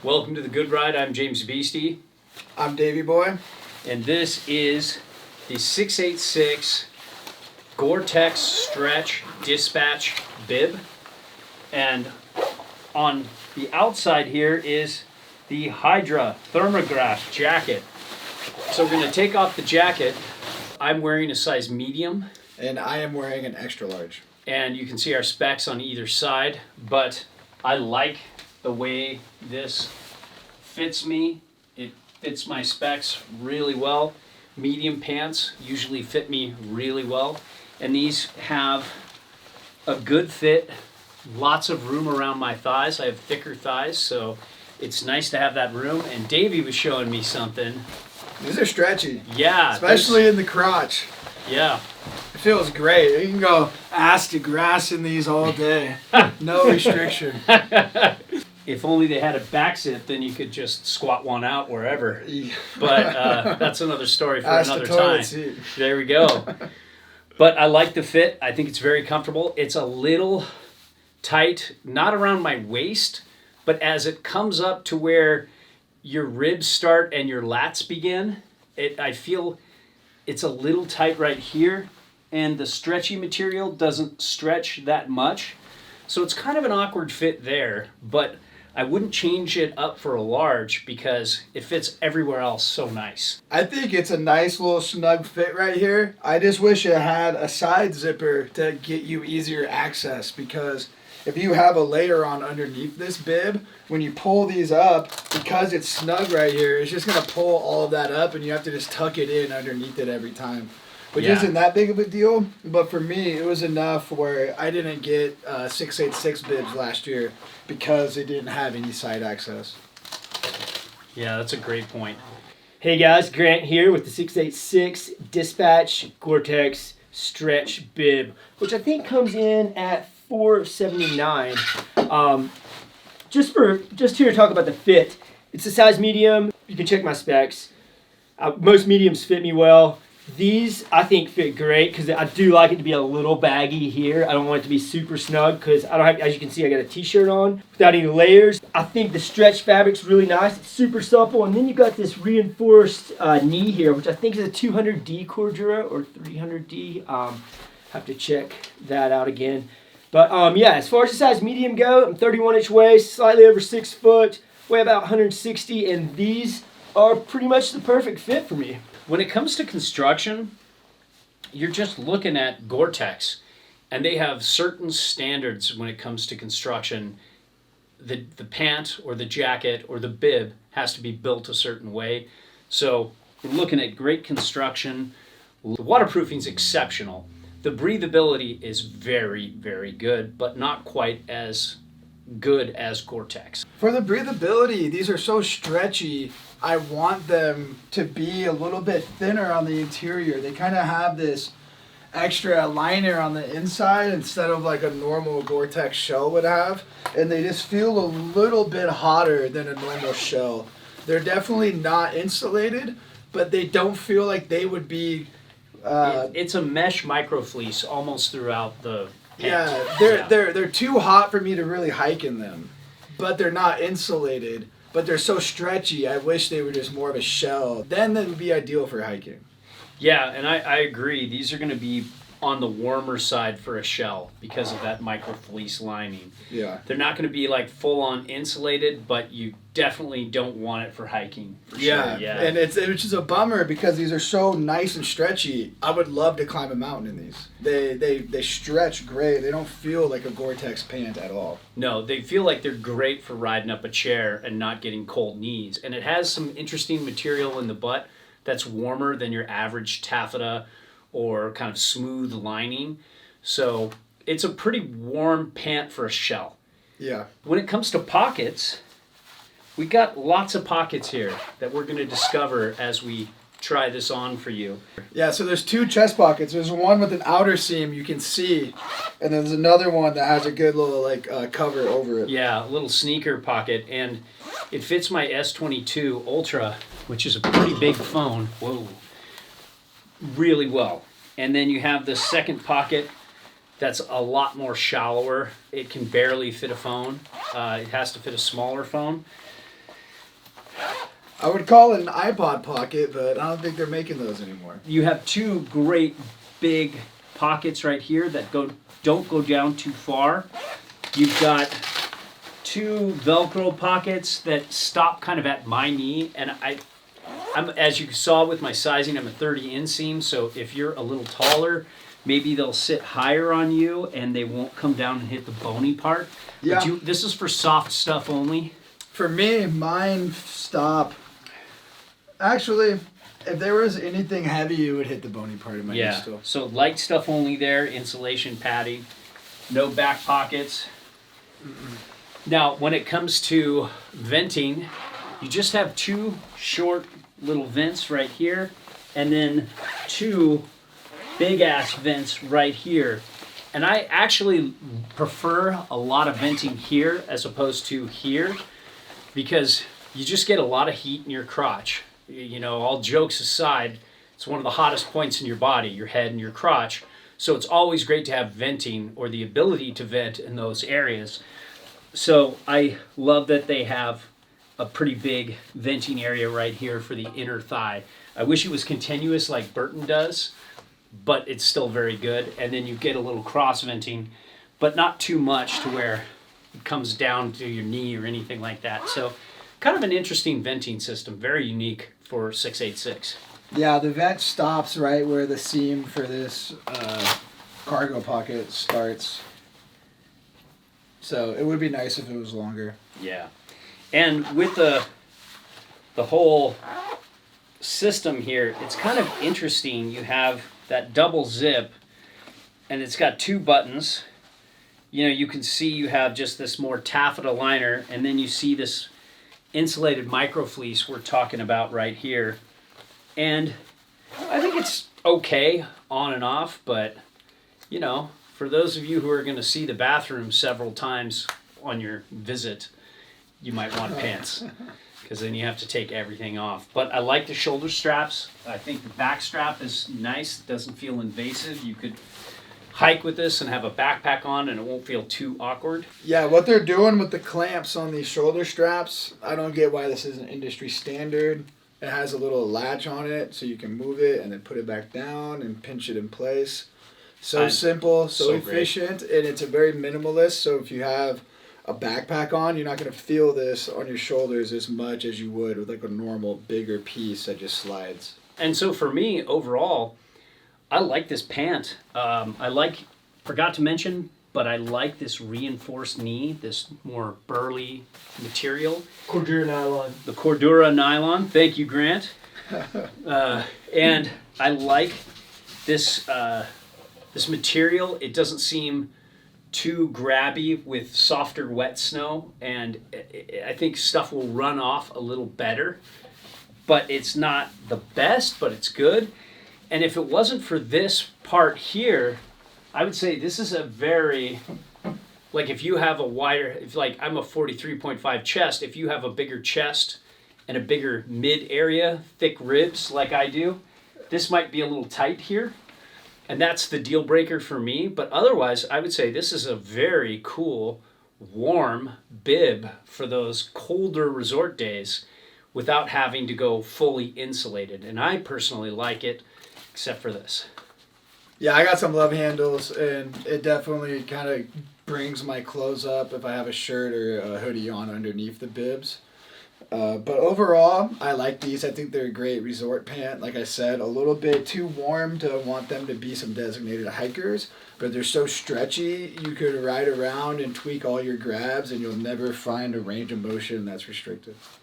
Welcome to the Good Ride. I'm James Beastie. I'm Davey Boy. And this is the 686 Gore-Tex Stretch Dispatch Bib. And on the outside here is the Hydra Thermograph jacket. So we're going to take off the jacket. I'm wearing a size medium. And I am wearing an extra large. And you can see our specs on either side, but I like the way this fits me. It fits my specs really well. Medium pants usually fit me really well. And these have a good fit, lots of room around my thighs. I have thicker thighs, so it's nice to have that room. And Davey was showing me something. These are stretchy. Yeah. Especially in the crotch. Yeah. It feels great. You can go ass to grass in these all day. No restriction. If only they had a back zip, then you could just squat one out wherever. But that's another story for another time. Seat. There we go. But I like the fit. I think it's very comfortable. It's a little tight, not around my waist, but as it comes up to where your ribs start and your lats begin, I feel it's a little tight right here, and the stretchy material doesn't stretch that much. So it's kind of an awkward fit there, but I wouldn't change it up for a large because it fits everywhere else so nice. I think it's a nice little snug fit right here. I just wish it had a side zipper to get you easier access, because if you have a layer on underneath this bib, when you pull these up, because it's snug right here, it's just going to pull all of that up and you have to just tuck it in underneath it every time. Which isn't that big of a deal, but for me, it was enough where I didn't get 686 bibs last year because they didn't have any side access. Yeah, that's a great point. Hey guys, Grant here with the 686 Dispatch Gore-Tex Stretch Bib, which I think comes in at $479. Just here to talk about the fit. It's a size medium. You can check my specs. Most mediums fit me well. These, I think, fit great because I do like it to be a little baggy here. I don't want it to be super snug because I don't have, as you can see, I got a t-shirt on without any layers. I think the stretch fabric's really nice. It's super supple. And then you got this reinforced knee here, which I think is a 200D Cordura or 300D. Have to check that out again. But yeah, as far as the size medium go, I'm 31-inch waist, slightly over 6 foot, weigh about 160, and these are pretty much the perfect fit for me. When it comes to construction, you're just looking at Gore-Tex, and they have certain standards when it comes to construction. The pant or the jacket or the bib has to be built a certain way. So we're looking at great construction. The waterproofing is exceptional. The breathability is very, very good, but not quite as good as Gore-Tex. For the breathability, these are so stretchy. I want them to be a little bit thinner on the interior. They kind of have this extra liner on the inside instead of like a normal Gore-Tex shell would have. And they just feel a little bit hotter than a normal shell. They're definitely not insulated, but they don't feel like they would be... It's a mesh microfleece almost throughout the pant. Yeah, they're too hot for me to really hike in them. But they're not insulated. But they're so stretchy, I wish they were just more of a shell. Then that would be ideal for hiking. Yeah, and I agree. These are going to be on the warmer side for a shell because of that microfleece lining. Yeah. They're not going to be like full-on insulated, but you definitely don't want it for hiking. For sure. Yeah, and it's just a bummer because these are so nice and stretchy. I would love to climb a mountain in these. They stretch great. They don't feel like a Gore-Tex pant at all. No, they feel like they're great for riding up a chair and not getting cold knees. And it has some interesting material in the butt that's warmer than your average taffeta or kind of smooth lining. So it's a pretty warm pant for a shell. Yeah. When it comes to pockets, we got lots of pockets here that we're going to discover as we try this on for you. Yeah, so there's two chest pockets. There's one with an outer seam you can see, and then there's another one that has a good little cover over it. Yeah, a little sneaker pocket, and it fits my S22 Ultra, which is a pretty big phone. Whoa. Really well. And then you have the second pocket that's a lot more shallower. It can barely fit a phone. It has to fit a smaller phone. I would call it an iPod pocket, but I don't think they're making those anymore. You have two great big pockets right here that don't go down too far. You've got two Velcro pockets that stop kind of at my knee, and I'm, as you saw with my sizing, I'm a 30 inseam, so if you're a little taller, maybe they'll sit higher on you and they won't come down and hit the bony part. Yeah. But this is for soft stuff only. For me, mine stop. Actually, if there was anything heavy, it would hit the bony part of my knee still. So light stuff only there, insulation padding, no back pockets. Now, when it comes to venting, you just have two short little vents right here, and then two big ass vents right here. And I actually prefer a lot of venting here as opposed to here, because you just get a lot of heat in your crotch. You know, all jokes aside, it's one of the hottest points in your body, your head and your crotch. So it's always great to have venting or the ability to vent in those areas. So I love that they have a pretty big venting area right here for the inner thigh. I wish it was continuous like Burton does, but it's still very good. And then you get a little cross venting, but not too much to where it comes down to your knee or anything like that. So kind of an interesting venting system, very unique for 686. Yeah, the vent stops right where the seam for this cargo pocket starts. So it would be nice if it was longer. Yeah. And with the whole system here, it's kind of interesting. You have that double zip, and it's got two buttons. You know, you can see you have just this more taffeta liner, and then you see this insulated microfleece we're talking about right here. And I think it's okay on and off, but, you know, for those of you who are going to see the bathroom several times on your visit, you might want pants, because then you have to take everything off. But I like the shoulder straps. I think the back strap is nice. It doesn't feel invasive. You could hike with this and have a backpack on and it won't feel too awkward. Yeah, what they're doing with the clamps on these shoulder straps, I don't get why this isn't industry standard. It has a little latch on it so you can move it and then put it back down and pinch it in place. So simple, so efficient, great. And it's a very minimalist. So if you have a backpack on, you're not going to feel this on your shoulders as much as you would with like a normal bigger piece that just slides. And so for me, overall, I like this pant. Forgot to mention, but I like this reinforced knee, this more burly material. Cordura nylon. The Cordura nylon. Thank you, Grant. And I like this this material. It doesn't seem too grabby with softer wet snow, and I think stuff will run off a little better. But it's not the best, but it's good. And if it wasn't for this part here, I would say this is a very, like if you have a wider, if like I'm a 43.5 chest, if you have a bigger chest and a bigger mid area, thick ribs like I do, this might be a little tight here. And that's the deal breaker for me. But otherwise, I would say this is a very cool, warm bib for those colder resort days without having to go fully insulated. And I personally like it, except for this. Yeah, I got some love handles, and it definitely kind of brings my clothes up if I have a shirt or a hoodie on underneath the bibs. But overall, I like these. I think they're a great resort pant. Like I said, a little bit too warm to want them to be some designated hikers, but they're so stretchy, you could ride around and tweak all your grabs, and you'll never find a range of motion that's restricted.